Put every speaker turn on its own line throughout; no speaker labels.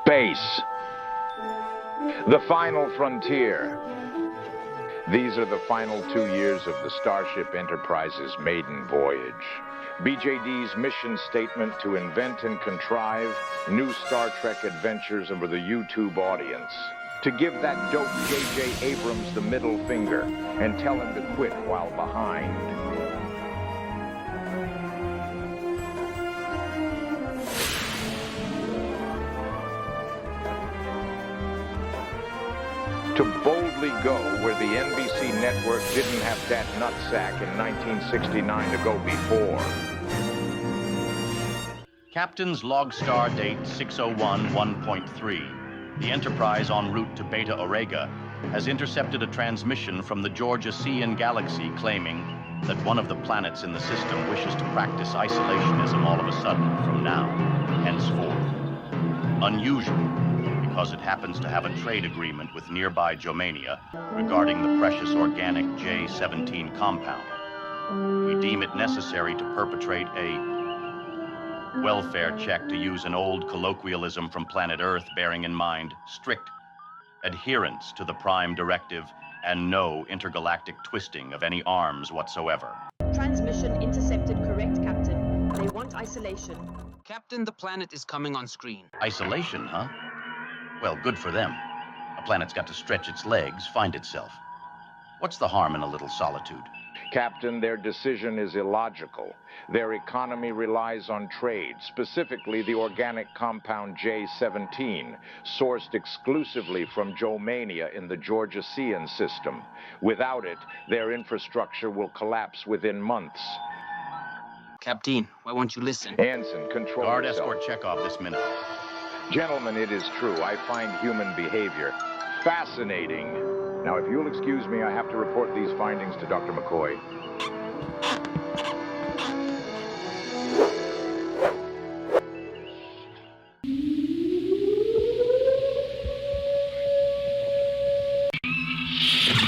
Space. The final frontier. These are the final 2 years of the Starship Enterprise's maiden voyage. BJD's mission statement to invent and contrive new Star Trek adventures over the YouTube audience. To give that dope J.J. Abrams the middle finger and tell him to quit while behind. To boldly go where the NBC network didn't have that nutsack in 1969 to go before.
Captain's log star date 601-1.3. The Enterprise en route to Beta Orega has intercepted a transmission from the Georgian galaxy claiming that one of the planets in the system wishes to practice isolationism all of a sudden from now, henceforth. Unusual, because it happens to have a trade agreement with nearby Jomania regarding the precious organic J-17 compound. We deem it necessary to perpetrate a welfare check, to use an old colloquialism from planet Earth, bearing in mind strict adherence to the Prime Directive and no intergalactic twisting of any arms whatsoever.
Transmission intercepted, correct, Captain. They want isolation.
Captain, the planet is coming on screen.
Isolation, huh? Well, good for them. A planet's got to stretch its legs, find itself. What's the harm in a little solitude?
Captain, their decision is illogical. Their economy relies on trade, specifically the organic compound J-17, sourced exclusively from Jomania in the Georgian system. Without it, their infrastructure will collapse within months.
Captain, why won't you listen?
Anson, control
Guard
yourself.
escort Chekov this minute.
Gentlemen, it is true. I find human behavior fascinating. Now, if you'll excuse me, I have to report these findings to Dr. McCoy.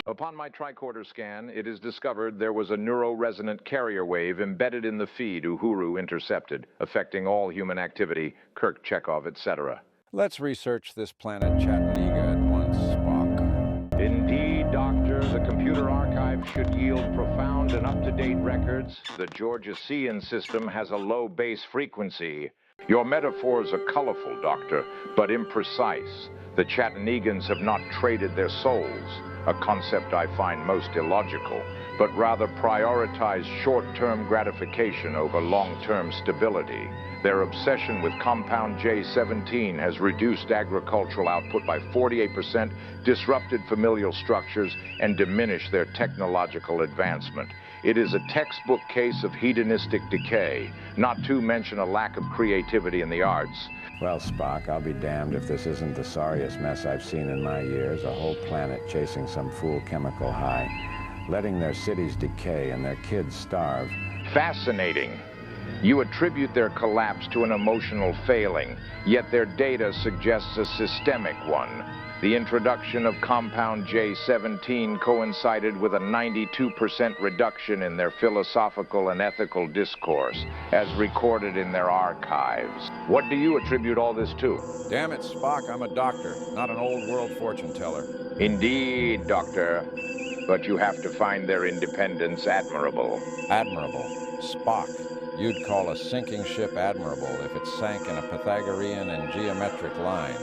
Upon my tricorder scan, it is discovered there was a neuroresonant carrier wave embedded in the feed Uhuru intercepted, affecting all human activity, Kirk Chekov, etc.
Let's research this planet Chattaneega at once, Spock.
Indeed, Doctor, the computer archive should yield profound and up-to-date records. The Georgian system has a low base frequency. Your metaphors are colorful, Doctor, but imprecise. The Chattaneegans have not traded their souls, a concept I find most illogical, but rather prioritize short-term gratification over long-term stability. Their obsession with compound J-17 has reduced agricultural output by 48%, disrupted familial structures, and diminished their technological advancement. It is a textbook case of hedonistic decay, not to mention a lack of creativity in the arts.
Well, Spock, I'll be damned if this isn't the sorriest mess I've seen in my years. A whole planet chasing some fool chemical high, letting their cities decay and their kids starve.
Fascinating. You attribute their collapse to an emotional failing, yet their data suggests a systemic one. The introduction of compound J-17 coincided with a 92% reduction in their philosophical and ethical discourse, as recorded in their archives. What do you attribute all this to?
Damn it, Spock, I'm a doctor, not an old world fortune teller.
Indeed, Doctor. But you have to find their independence admirable.
Admirable. Spock. You'd call a sinking ship admirable if it sank in a Pythagorean and geometric line.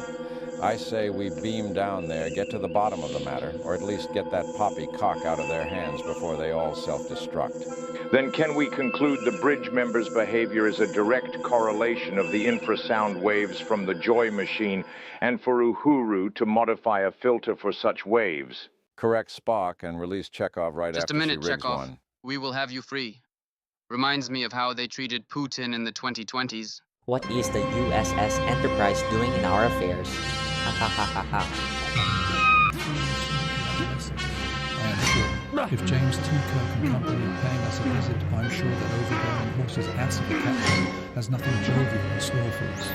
I say we beam down there, get to the bottom of the matter, or at least get that poppycock out of their hands before they all self-destruct.
Then can we conclude the bridge members' behavior is a direct correlation of the infrasound waves from the Joy machine, and for Uhuru to modify a filter for such waves?
Correct Spock and release Chekov right
Just
after
a minute,
she rigs
Chekov.
one.
We will have you free. Reminds me of how they treated Putin in the 2020s.
What is the USS Enterprise doing in our affairs? Ha ha ha ha ha.
I am sure. If James T. Kirk and company are paying us a visit, I'm sure that overbearing horse's ass of a captain has nothing jovial in store for us.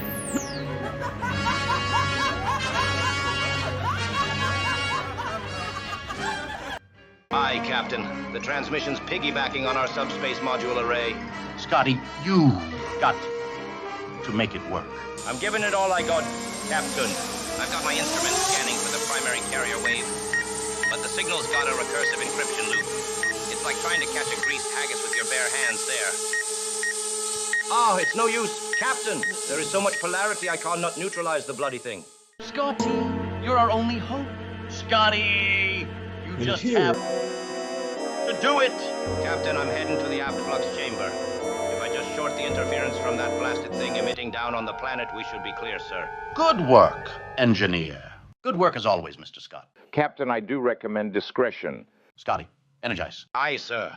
Aye, Captain. The transmission's piggybacking on our subspace module array.
Scotty, you got to make it work.
I'm giving it all I got, Captain. I've got my instruments scanning for the primary carrier wave, but the signal's got a recursive encryption loop. It's like trying to catch a greased haggis with your bare hands there. Oh, it's no use. Captain, there is so much polarity I cannot neutralize the bloody thing.
Scotty, you're our only hope. Scotty, you just have to do it.
Captain, I'm heading to the aft flux chamber. If I just short the interference from that blasted thing emitting down on the planet, we should be clear, sir.
Good work, engineer. Good work as always, Mr. Scott.
Captain, I do recommend discretion.
Scotty, energize.
Aye, sir.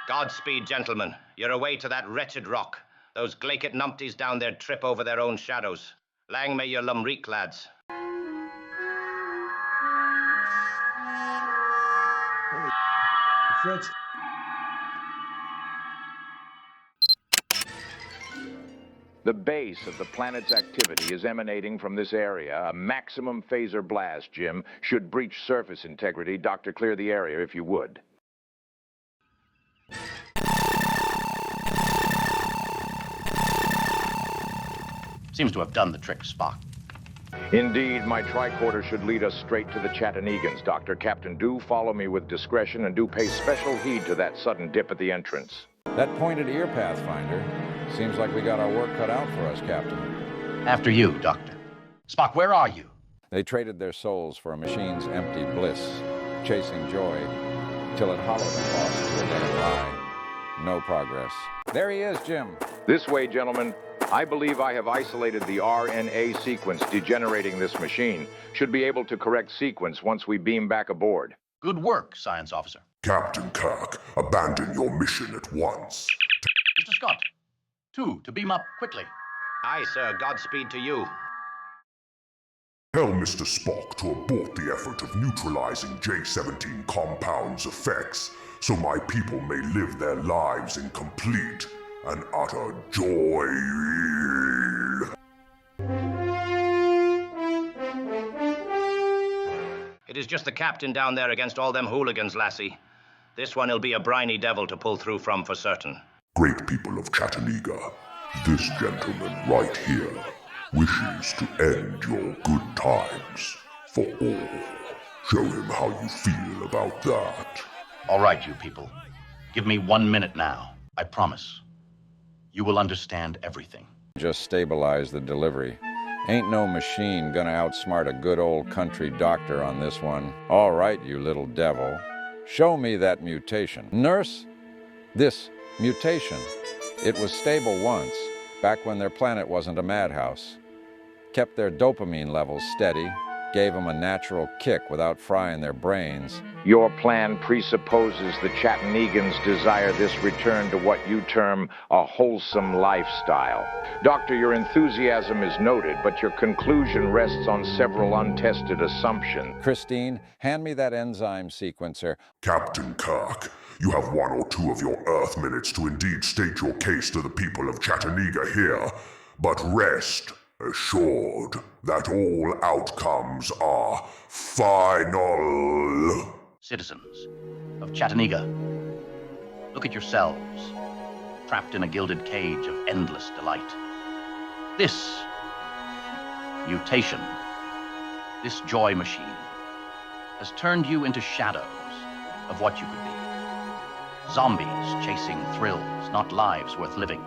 Godspeed, gentlemen. You're away to that wretched rock. Those glaikit numpties down there trip over their own shadows. Lang may your lumreek, lads.
Fred.
The base of the planet's activity is emanating from this area. A maximum phaser blast, Jim. Should breach surface integrity. Doctor, clear the area if you would.
Seems to have done the trick, Spock.
Indeed, my tricorder should lead us straight to the Chattaneegans, Doctor. Captain, do follow me with discretion and do pay special heed to that sudden dip at the entrance.
That pointed ear pathfinder. Seems like we got our work cut out for us, Captain.
After you, Doctor. Spock, where are you?
They traded their souls for a machine's empty bliss, chasing joy, till it hollowed and lost to a dead lie. No progress. There he is, Jim.
This way, gentlemen. I believe I have isolated the RNA sequence degenerating this machine. Should be able to correct sequence once we beam back aboard.
Good work, Science Officer.
Captain Kirk, abandon your mission at once.
Mr. Scott, 2 to beam up quickly.
Aye, sir. Godspeed to you.
Tell Mr. Spock to abort the effort of neutralizing J-17 compound's effects, so my people may live their lives in complete and utter joy.
It is just the captain down there against all them hooligans, lassie. This one will be a briny devil to pull through from for certain.
Great people of Chattaneega, this gentleman right here wishes to end your good times for all. Show him how you feel about that.
All right, you people. Give me 1 minute now. I promise. You will understand everything.
Just stabilize the delivery. Ain't no machine gonna outsmart a good old country doctor on this one. All right, you little devil. Show me that mutation. Nurse, this mutation. It was stable once, back when their planet wasn't a madhouse. Kept their dopamine levels steady, gave them a natural kick without frying their brains.
Your plan presupposes the Chattaneegans desire this return to what you term a wholesome lifestyle. Doctor, your enthusiasm is noted, but your conclusion rests on several untested assumptions.
Christine, hand me that enzyme sequencer.
Captain Kirk, you have 1 or 2 of your Earth minutes to indeed state your case to the people of Chattaneega here, but rest assured that all outcomes are final.
Citizens of Chattaneega, look at yourselves, trapped in a gilded cage of endless delight. This mutation, this joy machine, has turned you into shadows of what you could be. Zombies chasing thrills, not lives worth living.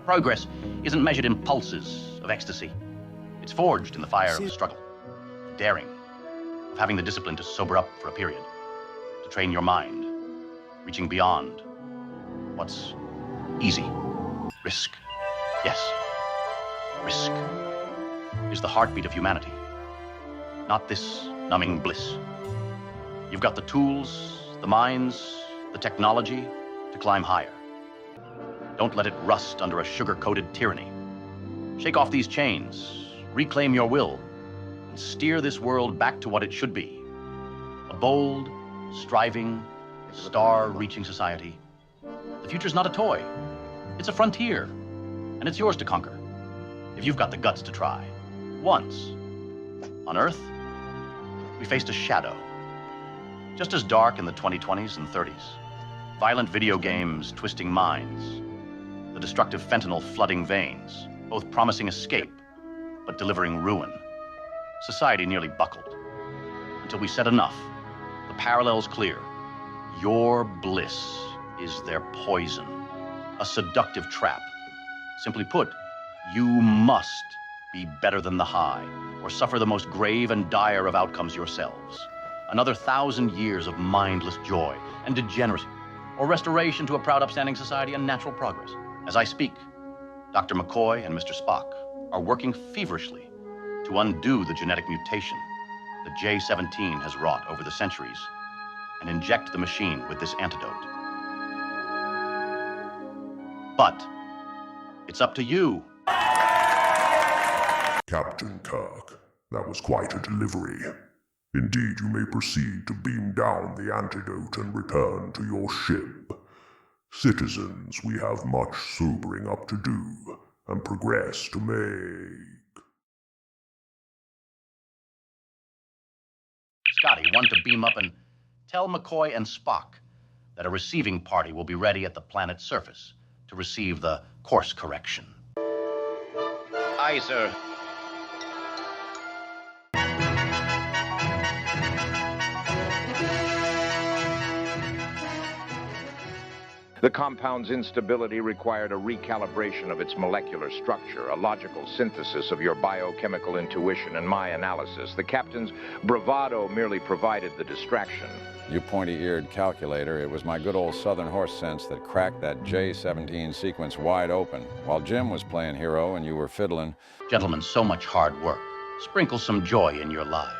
Progress isn't measured in pulses of ecstasy. It's forged in the fire of struggle, daring, of having the discipline to sober up for a period, to train your mind, reaching beyond what's easy. Risk. Yes, risk is the heartbeat of humanity, not this numbing bliss. You've got the tools, the minds, the technology to climb higher. Don't let it rust under a sugar-coated tyranny. Shake off these chains, reclaim your will, and steer this world back to what it should be. A bold, striving, star-reaching society. The future's not a toy. It's a frontier, and it's yours to conquer, if you've got the guts to try. Once, on Earth, we faced a shadow. just as dark in the 2020s and 30s. Violent video games twisting minds, the destructive fentanyl flooding veins, both promising escape, but delivering ruin. Society nearly buckled, until we said enough. The parallel's clear. Your bliss is their poison, a seductive trap. Simply put, you must be better than the high, or suffer the most grave and dire of outcomes yourselves. Another 1,000 years of mindless joy and degeneracy, or restoration to a proud, upstanding society and natural progress. As I speak, Dr. McCoy and Mr. Spock are working feverishly to undo the genetic mutation that J-17 has wrought over the centuries and inject the machine with this antidote. But it's up to you.
Captain Kirk, that was quite a delivery. Indeed, you may proceed to beam down the antidote and return to your ship. Citizens, we have much sobering up to do and progress to make.
Scotty, one to beam up and tell McCoy and Spock that a receiving party will be ready at the planet's surface to receive the course correction.
Aye, sir.
The compound's instability required a recalibration of its molecular structure, a logical synthesis of your biochemical intuition and my analysis. The captain's bravado merely provided the distraction.
You pointy-eared calculator, it was my good old southern horse sense that cracked that J-17 sequence wide open. While Jim was playing hero and you were fiddling.
Gentlemen, so much hard work. Sprinkle some joy in your lives.